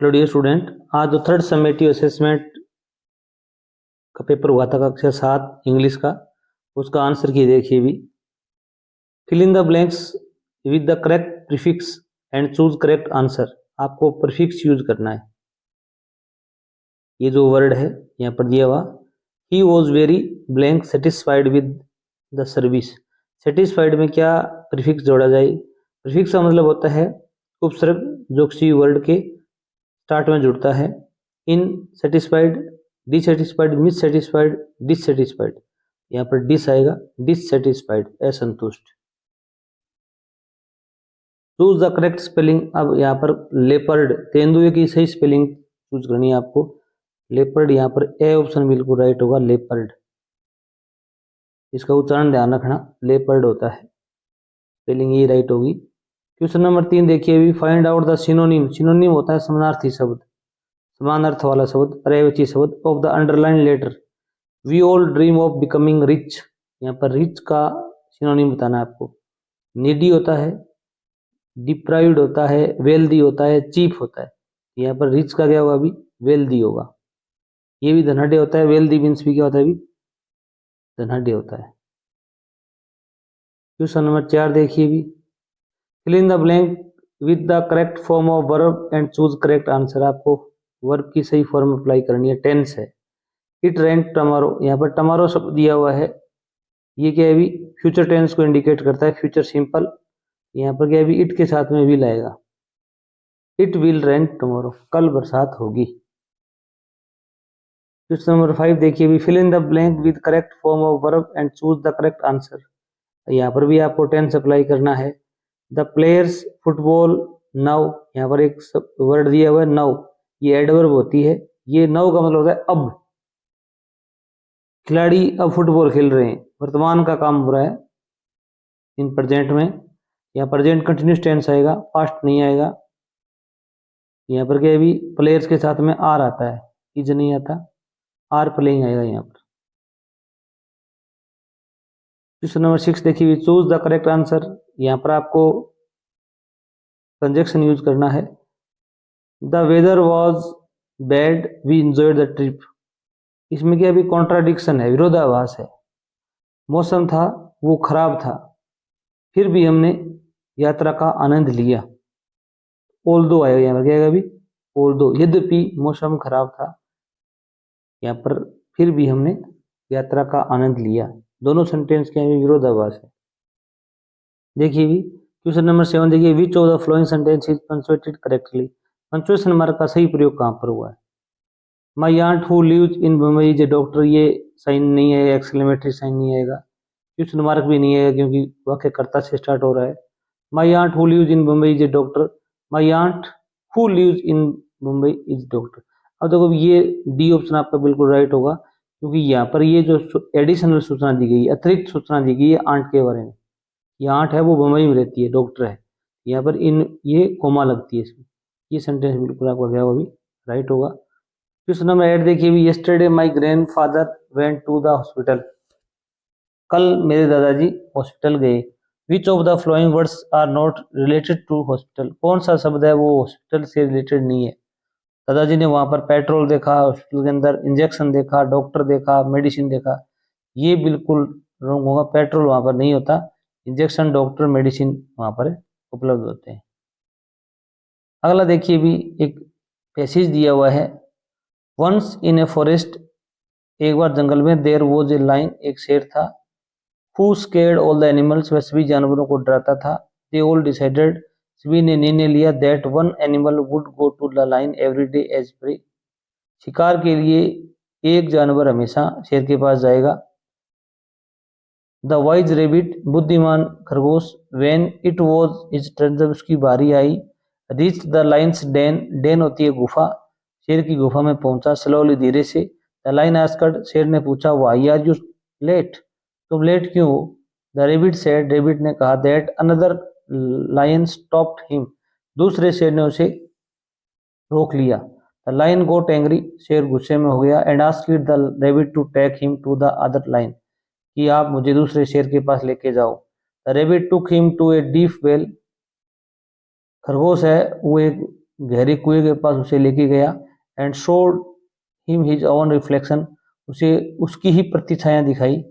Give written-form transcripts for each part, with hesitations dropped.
Hello dear student, आज जो third summative assessment का पेपर हुआ था कक्षा 7 इंग्लिश का, उसका आंसर की देखिए भी। Fill in the blanks with the correct prefix and choose correct answer. आपको प्रीफिक्स यूज करना है। ये जो वर्ड है यहाँ पर दिया हुआ, he was very blank satisfied with the service. Satisfied में क्या प्रीफिक्स जोड़ा जाए? प्रीफिक्स का मतलब होता है उपसर्ग जो किसी वर्ड के स्टार्ट में जुड़ता है। In satisfied, dissatisfied, mis satisfied, dissatisfied. यहाँ पर डिस आएगा, डिससेटिस्फाइड, असंतुष्ट। Choose the correct spelling. अब यहाँ पर लेपर्ड, तेंदुए की सही स्पेलिंग चूज करनी है आपको। लेपर्ड, यहाँ पर ए ऑप्शन बिल्कुल राइट होगा, लेपर्ड। इसका उच्चारण ध्यान रखना, लेपर्ड होता है, स्पेलिंग ये राइट होगी। क्वेश्चन नंबर 3 देखिए भी, find out the synonym. Synonym होता है समानार्थी शब्द, समान अर्थ वाला शब्द, पर्यायवाची शब्द of the underline letter. We all dream of becoming rich. यहाँ पर रिच का सिनोनिम बताना है आपको। नीडी होता है, डिप्राइव्ड होता है, वेल्दी होता है, चीप होता है। यहाँ पर रिच का क्या होगा अभी? वेल्दी होगा। ये भी धनाढ़ होता है, वेल्दी मीन्स भी क्या होता है अभी? धनाढ़ होता है। क्वेश्चन नंबर 4 देखिए भी, fill in the blank with the correct form of verb and choose correct answer. आपको वर्ब की सही फॉर्म अप्लाई करनी है। टेंस है, इट रेंट टमारो। यहाँ पर टमारो शब्द दिया हुआ है, ये क्या है अभी? फ्यूचर टेंस को इंडिकेट करता है, फ्यूचर सिंपल। यहाँ पर क्या है अभी? इट के साथ में भी लाएगा। इट विल रेन टुमारो, कल बरसात होगी। क्वेश्चन नंबर 5 देखिए भी, fill in the blank with correct form of verb and choose the correct answer. यहाँ पर भी आपको टेंस अप्लाई करना है। The players football now. यहाँ पर एक वर्ड दिया हुआ है नाउ, ये एडवर्ब होती है। ये नाउ का मतलब होता है अब। खिलाड़ी अब फुटबॉल खेल रहे हैं, वर्तमान का काम हो रहा है इन प्रेजेंट में। यहाँ प्रेजेंट कंटिन्यूस टेंस आएगा, पास्ट नहीं आएगा। यहाँ पर क्या भी प्लेयर्स के साथ में आर आता है, इज नहीं आता, आर प्लेइंग आएगा यहाँ पर। क्वेश्चन नंबर 6 देखिए, चूज द करेक्ट आंसर। यहाँ पर आपको कंजक्शन यूज करना है। The weather was bad we enjoyed the trip. इसमें क्या भी कॉन्ट्राडिक्शन है, विरोधाभास है। मौसम था वो खराब था, फिर भी हमने यात्रा का आनंद लिया। ऑल्दो आएगा यहाँ पर, क्या आएगा अभी? ऑल्दो, यद्यपि मौसम खराब था, यहाँ पर फिर भी हमने यात्रा का आनंद लिया। दोनों सेंटेंस के विरोधाभास है। देखिए भी क्वेश्चन नंबर 7 देखिए, which of the following sentence is punctuated correctly. Punctuation mark का सही प्रयोग कहाँ पर हुआ है? My aunt who lives in Mumbai is a doctor, ये साइन नहीं है, एक्सक्लेमेटरी साइन नहीं आएगा, क्वेश्चन मार्क भी नहीं है क्योंकि वाक्यकर्ता से स्टार्ट हो रहा है। My aunt who lives in Mumbai is a doctor, my aunt who lives in Mumbai is doctor. अब देखो ये डी ऑप्शन आपका बिल्कुल राइट होगा, क्योंकि यहाँ पर ये जो एडिशनल सूचना दी गई, अतिरिक्त सूचना दी गई है आंट के बारे में। ये आंट है वो मुंबई में रहती है, डॉक्टर है। यहाँ पर इन ये कोमा लगती है इसमें। ये सेंटेंस बिल्कुल आपका गया वो भी राइट होगा। क्वेश्चन नंबर 8 देखिए भी, yesterday my grandfather went to the hospital. कल मेरे दादाजी हॉस्पिटल गए। Which of the flowing words are not related to hospital. कौन सा शब्द है वो हॉस्पिटल से रिलेटेड नहीं है? दादाजी ने वहां पर पेट्रोल देखा, हॉस्पिटल के अंदर इंजेक्शन देखा, डॉक्टर देखा, मेडिसिन देखा। ये बिल्कुल रॉन्ग होगा, पेट्रोल वहां पर नहीं होता, इंजेक्शन, डॉक्टर, मेडिसिन वहां पर उपलब्ध होते हैं। अगला देखिए भी, एक पैसेज दिया हुआ है, वंस इन ए फॉरेस्ट, एक बार जंगल में, देयर वॉज ए लाइन, एक शेर था, who scared all the animals, वह सभी जानवरों को डराता था। दे ऑल डिसाइडेड, सभी ने निर्णय लिया, that one animal would go to the lion every day as prey, शिकार के लिए एक जानवर हमेशा शेर के पास जाएगा। द वाइज रेबिट, बुद्धिमान खरगोश, when it was his turn, जब उसकी बारी आई, reach the lines den, den होती है गुफा, शेर की गुफा में पहुंचा, स्लोली, धीरे से। द लाइन आस्क्ड, शेर ने पूछा, व्हाई आर यू लेट, तुम लेट क्यों हो? द रेबिट सेड, रेबिट ने कहा, that another lion stopped him, दूसरे शेर ने उसे रोक लिया। द लायन गोट एंग्री, शेर गुस्से में हो गया, and asked the rabbit to take him to the other lion, कि आप मुझे दूसरे शेर के पास लेके जाओ। The rabbit took him to a deep well, खरगोश है वो एक गहरे कुएं के पास उसे लेके गया and showed him his own reflection, उसे उसकी ही प्रतिछाया दिखाई।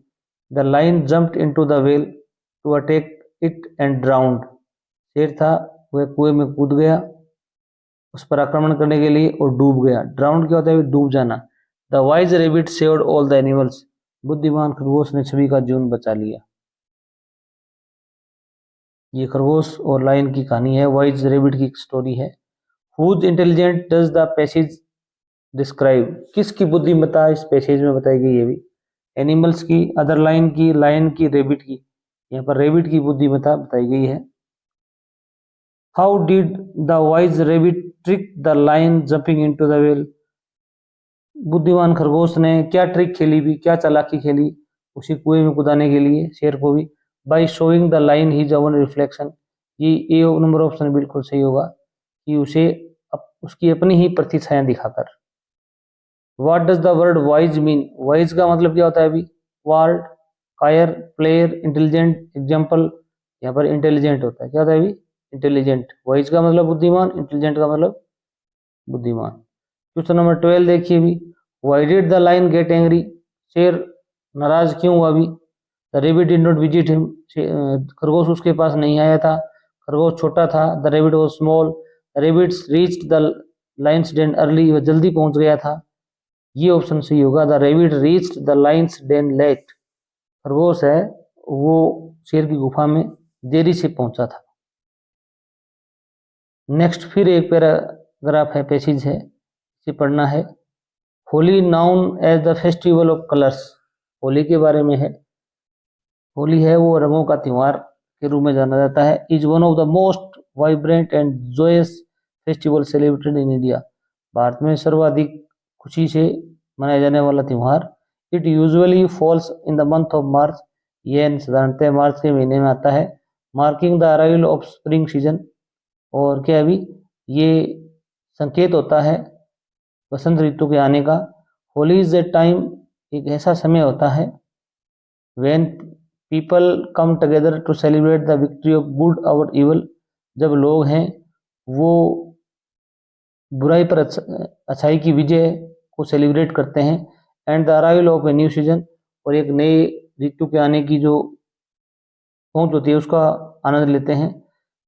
The lion jumped into the well to attack it and drowned, शेर था वह कुएं में कूद गया उस पर आक्रमण करने के लिए और डूब गया। ड्राउंड क्या होता है? डूब जाना। The wise rebate saved all the animals, बुद्धिमान खरगोश ने सभी का जीवन बचा लिया। ये खरगोश और लायन की कहानी है, वाइज रेबिट की स्टोरी है। Whose intelligent does the passage describe, किसकी बुद्धिमत्ता इस पैसेज में बताई गई है? भी एनिमल्स की, अदर लाइन की, रेबिट की। यहाँ पर रेबिट की बुद्धिमत्ता बताई गई है। How did the wise rebate trick the line jumping into the well, बुद्धिमान खरगोश ने क्या ट्रिक खेली भी, क्या चालाकी खेली उसी कुएं में कूदाने के लिए, शेर को भी? By showing the line his own reflection, ये ए नंबर ऑप्शन बिल्कुल सही होगा कि उसे उसकी अपनी ही प्रतिछाया दिखाकर। What does the word wise mean, wise का मतलब क्या होता है? अभी वार्ड, कायर, प्लेयर, इंटेलिजेंट, एग्जाम्पल। यहाँ पर इंटेलिजेंट होता है, क्या होता है अभी? इंटेलिजेंट। वाइज का मतलब बुद्धिमान, इंटेलिजेंट का मतलब बुद्धिमान। क्वेश्चन नंबर 12 देखिए भी, why did the lion get angry, शेर नाराज क्यों हुआ? भी the rabbit did not visit him, खरगोश उसके पास नहीं आया था, खरगोश छोटा था। The rabbit was small, rabbits reached the lines den early, वह जल्दी पहुंच गया था। ये ऑप्शन सही होगा, the rabbit reached the lines den late, खरगोश है वो शेर की गुफा में देरी से पहुंचा था। नेक्स्ट फिर एक पैराग्राफ है, पैसेज है, इसे पढ़ना है। Holi known as the festival of colours, Holi के बारे में है। होली है वो रंगों का त्योहार के रूप में जाना जाता है। Is one of the most vibrant and Joyce festival celebrated in India, Bharat में सर्वाधिक खुशी से मनाया जाने वाला त्योहार। It usually falls in the month of March, यह साधारणतः मार्च के महीने में आता है। Marking the arrival of spring season, और क्या अभी ये संकेत होता है वसंत ऋतु के आने का। होली इज ए टाइम, एक ऐसा समय होता है when people come together to celebrate the victory of good over evil, जब लोग हैं वो बुराई पर अच्छाई की विजय को सेलिब्रेट करते हैं। And the arrival of a new season, और एक नए ऋतु के आने की जो पहुंच होती है उसका आनंद लेते हैं।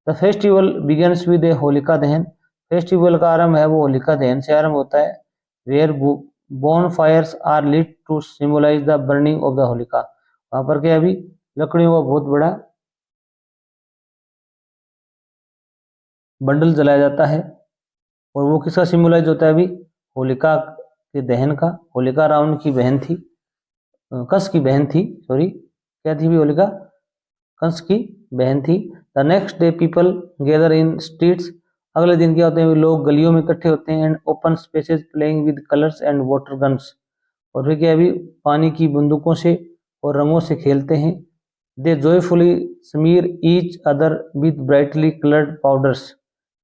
द फेस्टिवल बिगेन्स विद ए होलिका दहन, फेस्टिवल का आरंभ है वो होलिका दहन से आरंभ होता है। Where bonfires are lit to symbolise the burning of the Holika, वहां पर क्या अभी लकड़ियों का बहुत बड़ा बंडल जलाया जाता है, और वो किसका सिम्बलाइज होता है? अभी होलिका के दहन का। होलिका रावण की बहन थी, कंस की बहन थी, सॉरी क्या थी भी? होलिका कंस की बहन थी। The next day people gather in streets, अगले दिन क्या होते हैं? लोग गलियों में इकट्ठे होते हैं। And open spaces playing with colours and water guns, और वे क्या अभी पानी की बंदूकों से और रंगों से खेलते हैं। They joyfully smear each other with brightly coloured powders,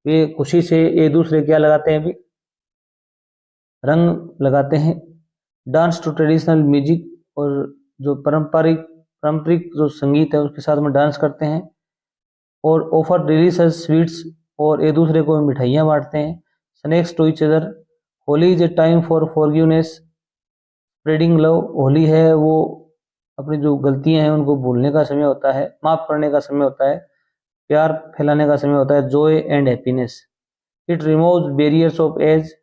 वे खुशी से एक दूसरे क्या लगाते हैं? अभी रंग लगाते हैं। डांस टू ट्रेडिशनल म्यूजिक, और जो पारंपरिक जो संगीत है उसके साथ में डांस करते हैं। और ऑफर डिलीशियस स्वीट्स, और एक दूसरे को मिठाइयाँ बांटते हैं। Snacks to each other, Holi is a time for forgiveness spreading love, Holi है वो अपनी जो गलतियां हैं उनको भूलने का समय होता है, माफ करने का समय होता है, प्यार फैलाने का समय होता है। Joy and happiness, it removes barriers of age,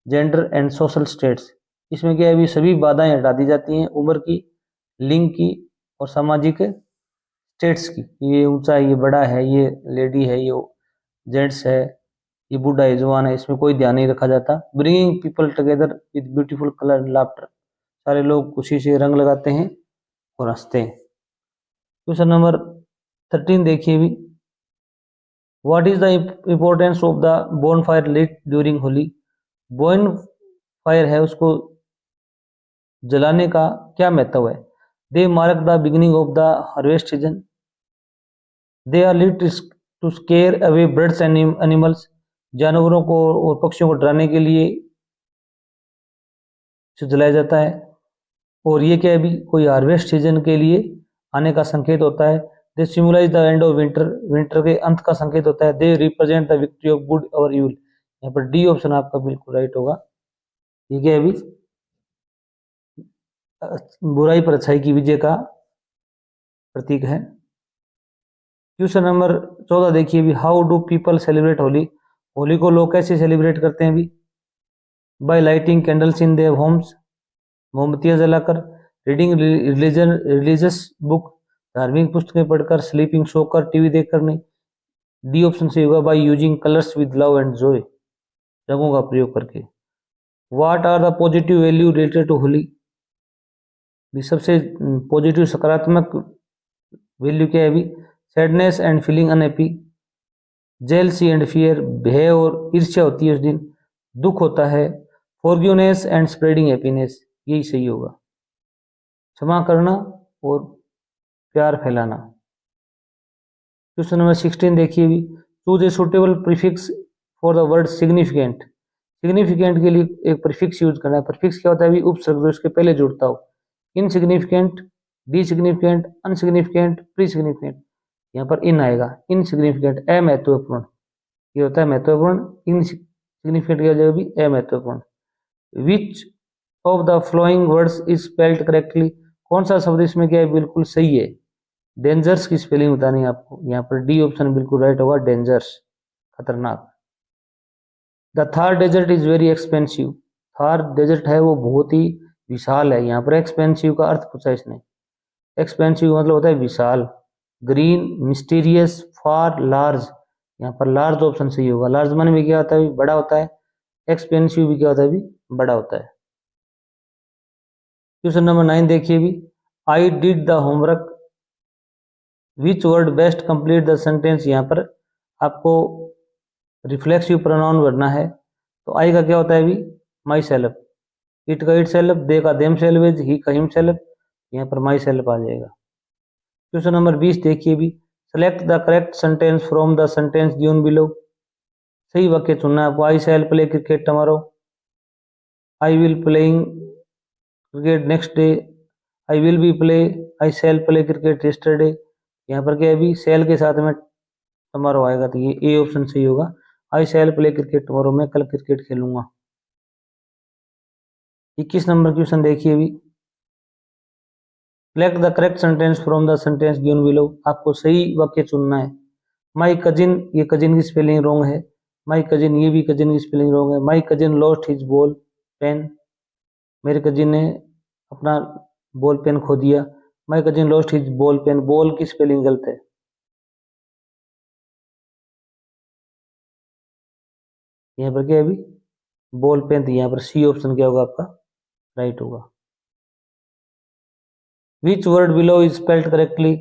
gender and social status, इसमें क्या है? अभी सभी बाधाएं हटा दी जाती हैं, उम्र की, लिंग की और सामाजिक स्टेट्स की। ये ऊंचा है, ये बड़ा है, ये लेडी है, ये जेंट्स है, ये बूढ़ा है, जवान है, इसमें कोई ध्यान नहीं रखा जाता। Bringing people together with beautiful colour and laughter, सारे लोग खुशी से रंग लगाते हैं और हंसते हैं। क्वेश्चन नंबर 13 देखिए भी, what is the importance of the bonfire lit during Holi, bonfire है उसको जलाने का क्या महत्व है? They mark the beginning of the harvest season, they are lit to scare away birds and animals, जानवरों को और पक्षियों को डराने के लिए जलाया जाता है। और ये क्या है भी? कोई हार्वेस्ट सीजन के लिए आने का संकेत होता है। They symbolise the end of winter, winter के अंत का संकेत होता है। They represent the victory of good over evil, यहाँ पर डी ऑप्शन आपका बिल्कुल राइट होगा। ठीक है, अभी बुराई पर अच्छाई की विजय का प्रतीक है। क्वेश्चन नंबर 14 देखिए अभी, how do people celebrate Holi? Holi को लोग कैसे सेलिब्रेट करते हैं अभी? By lighting candles in their homes, मोमबत्तियां जलाकर, रीडिंग रिलीजियस बुक, धार्मिक पुस्तकें पढ़कर, स्लीपिंग सोकर, टीवी देखकर नहीं। डी ऑप्शन से होगा by using colours with love and joy, रंगों का प्रयोग करके। What are the positive value related to Holi? भी सबसे पॉजिटिव सकारात्मक वैल्यू क्या है अभी? Sadness and feeling unhappy, jealousy and fear, भय और ईर्ष्या होती है उस दिन, दुख होता है, फॉरगिवनेस एंड स्प्रेडिंग हैप्पीनेस, यही सही होगा, क्षमा करना और प्यार फैलाना। क्वेश्चन नंबर 16 देखिए भी, choose a suitable prefix for the word significant. Significant के लिए एक प्रीफिक्स यूज करना है। प्रीफिक्स क्या होता है अभी? उपसर्ग जो इसके पहले जुड़ता हो। Insignificant, disignificant, unsignificant, pre significant. यहाँ पर इन आएगा, इनसिग्निफिकेंट, अमहत्वपूर्ण, ये होता है महत्वपूर्ण। इनसिग्निफिकेंट क्या हो जाएगा भी? अमहत्वपूर्ण। Which of the flowing words is spelled correctly? कौन सा शब्द इसमें क्या है बिल्कुल सही है? डेंजर्स की स्पेलिंग बतानी है आपको। यहाँ पर डी ऑप्शन बिल्कुल राइट होगा, डेंजर्स, खतरनाक। The Thar desert is very expensive. Thar desert है वो बहुत ही विशाल है। यहाँ पर एक्सपेंसिव का अर्थ पूछा इसने। एक्सपेंसिव मतलब होता है विशाल। ग्रीन, मिस्टीरियस, फार, लार्ज, यहाँ पर लार्ज ऑप्शन सही होगा। लार्ज माने में क्या होता है? बड़ा होता है। एक्सपेंसिव भी क्या होता है? बड़ा होता है। क्वेश्चन नंबर 9 देखिए भी, I did the homework, which word best complete the sentence. यहाँ पर आपको रिफ्लेक्सिव प्रोनाउन भरना है। तो आई का क्या होता है अभी? माई सेल्फ, इट का इट सेल्फ, दे का देम सेल्वेज, ही का हिम सेल्फ, यहाँ पर माई सेल्फ आ जाएगा। क्वेश्चन नंबर 20 देखिए भी, select the correct sentence from the sentence given below. सही वाक्य चुनना है आपको। I shall play cricket tomorrow, I will playing cricket next day, I will be play, I shall play cricket yesterday. यहाँ पर क्या है अभी? सेल के साथ में टमारो आएगा, तो ये ए ऑप्शन सही होगा। आई शैल प्ले क्रिकेट टमारो, मैं कल क्रिकेट खेलूंगा। 21 नंबर क्वेश्चन देखिए अभी, select the correct sentence from the sentence given below. आपको सही वाक्य चुनना है। माई कजिन, ये कजिन की स्पेलिंग रॉन्ग है। माई कजिन, ये भी कजिन की स्पेलिंग रॉन्ग है। My cousin lost his ball pen, मेरे कजिन ने अपना बॉल पेन खो दिया। My cousin lost his ball pen, ball की स्पेलिंग गलत है। यहाँ पर क्या है अभी? बॉल पेन, तो यहाँ पर सी ऑप्शन क्या होगा आपका? राइट होगा। Which word below is spelled correctly?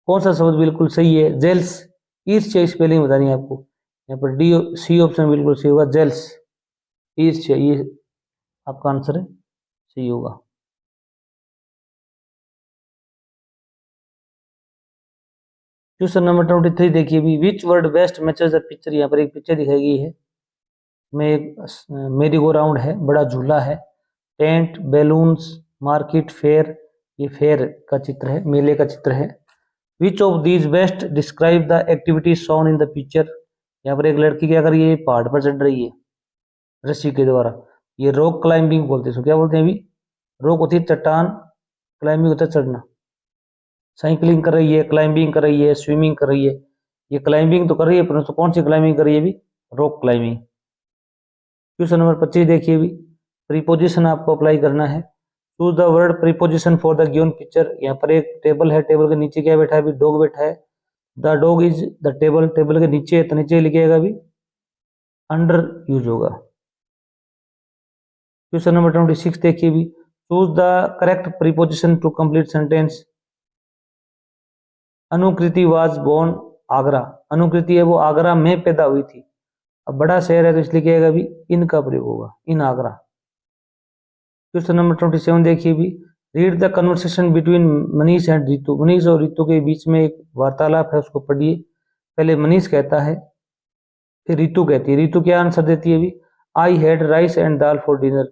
कौन सा शब्द बिल्कुल सही है? जेल्स, ईर्ष्या स्पेलिंग बतानी है आपको। यहाँ पर डी सी ऑप्शन बिल्कुल सही होगा, जेल्स, ईर्ष्या, ये आपका आंसर है, सही होगा। क्वेश्चन नंबर 23 देखिए भी, which word best matches the picture. यहाँ पर एक पिक्चर दिखाई गई है, में एक मेरी गो राउंड है, बड़ा झूला है, टेंट, बैलून्स, मार्केट, फेयर, ये फेयर का चित्र है, मेले का चित्र है। विच of these best describe the activity shown in the picture. यहाँ पर एक लड़की क्या कर रही है? पहाड़ पर चढ़ रही है रस्सी के द्वारा, ये रॉक क्लाइंबिंग बोलते हैं। क्या बोलते हैं अभी? रॉक होती है चट्टान, क्लाइंबिंग होता है चढ़ना। साइकिलिंग कर रही है, क्लाइंबिंग कर रही है, स्विमिंग कर रही है। ये क्लाइंबिंग तो कर रही है, परंतु कौन सी क्लाइंबिंग कर रही है अभी? Rock climbing. क्वेश्चन नंबर 25 देखिए भी, प्रीपोजिशन आपको अप्लाई करना है। Choose the word preposition for the given picture. यहाँ पर एक टेबल है, टेबल के नीचे क्या बैठा है अभी? डॉग बैठा है। The dog is the table, table के नीचे है तो नीचे लिखिएगा अभी, अंडर यूज होगा। क्वेश्चन नंबर 26 देखिए भी, choose the correct preposition to complete sentence. Anukriti was born Agra, Anukriti है वो आगरा में पैदा हुई थी। अब बड़ा शहर है तो इसलिए क्या अभी इनका प्रयोग होगा, इन आगरा। क्वेश्चन नंबर 27 देखिए भी, read the conversation between Manish and Ritu. Manish और रितु के बीच में एक वार्तालाप है, उसको पढ़िए। पहले मनीष कहता है, फिर रितु कहती है। रितु क्या आंसर देती है अभी? I had rice and dal for dinner.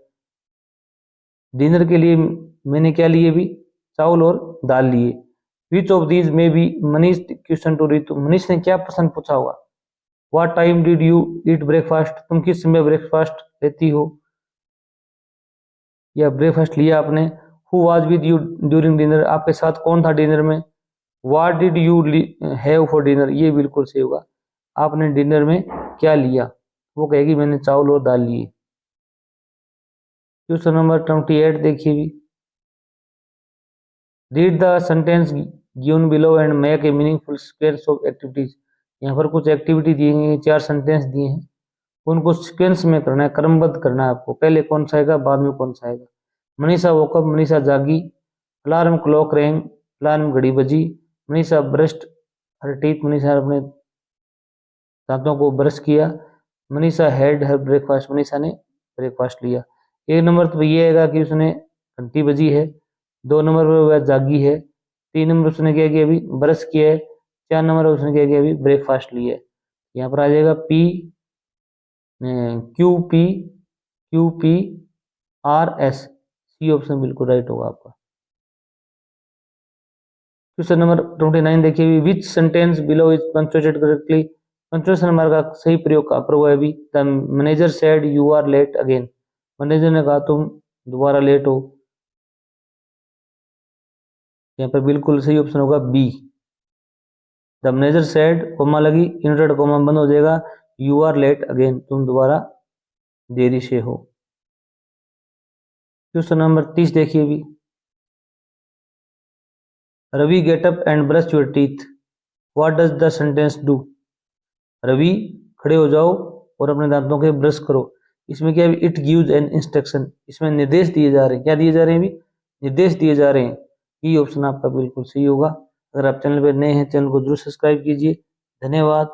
Dinner के लिए मैंने क्या लिए अभी? चावल और दाल लिए। विच ऑफ दीज में B, Manish question to Ritu, Manish ने क्या प्रश्न पूछा होगा? What time did you eat breakfast, तुम किस समय ब्रेकफास्ट लेती हो या ब्रेकफास्ट लिया आपने। Who was with you during dinner, आपके साथ कौन था डिनर में। What did you have for dinner, ये बिल्कुल सही होगा, आपने डिनर में क्या लिया। वो कहेगी मैंने चावल और दाल लिए। क्वेश्चन नंबर 28 देखिए भी, read the sentence given below and make a meaningful sequence of activities. यहाँ पर कुछ एक्टिविटी दी गई है, 4 सेंटेंस दिए हैं, उनको सीक्वेंस में करना है, क्रमबद्ध करना है आपको, पहले कौन सा आएगा बाद में कौन सा आएगा। मनीषा वोकअप, मनीषा जागी, अलार्म क्लॉक रैंग, अलार्म घड़ी बजी, मनीषा ब्रश्ड हर टीथ, मनीषा अपने दांतों को ब्रश किया, Manisha had her breakfast, Manisha ने ब्रेकफास्ट लिया। एक नंबर तो ये आएगा कि उसने घंटी बजी है, 2 नंबर पर वह जागी है, 3 नंबर उसने क्या किया अभी ब्रश किया है, 4 नंबर उसने क्या किया अभी ब्रेकफास्ट लिया है। यहाँ पर आ जाएगा P Q P Q P R S, C option बिल्कुल राइट होगा आपका। क्वेश्चन नंबर 29 देखिए, which sentence below is punctuated correctly, punctuation mark का सही प्रयोग का प्रयोग है अभी। The manager said you are late again, manager ने कहा तुम दोबारा लेट हो, यहाँ पर बिल्कुल सही ऑप्शन होगा B. The manager said comma लगी, इन्वर्टेड कोमा बंद हो जाएगा, यू आर लेट अगेन, तुम दोबारा देरी से हो। क्वेश्चन नंबर 30 देखिए भी, Ravi get up and brush your teeth, what does the sentence do. Ravi खड़े हो जाओ और अपने दांतों के ब्रश करो, इसमें क्या है इट गिव्स एन इंस्ट्रक्शन, इसमें निर्देश दिए जा रहे हैं, क्या दिए जा रहे हैं अभी निर्देश दिए जा रहे हैं, ये ऑप्शन आपका बिल्कुल सही होगा। अगर आप चैनल पर नए हैं चैनल को जरूर सब्सक्राइब कीजिए। धन्यवाद।